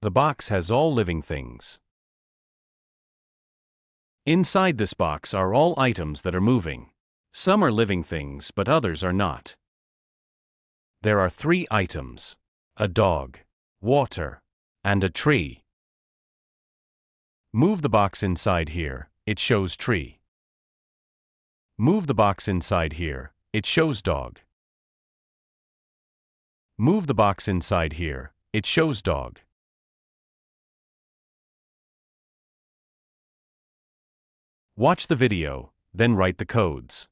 The box has all living things. Inside this box are all items that are moving. Some are living things, but others are not. There are 3 items: a dog, water, and a tree. Move the box inside here, it shows tree. Move the box inside here, it shows dog. Move the box inside here, it shows dog. Watch the video, then write the codes.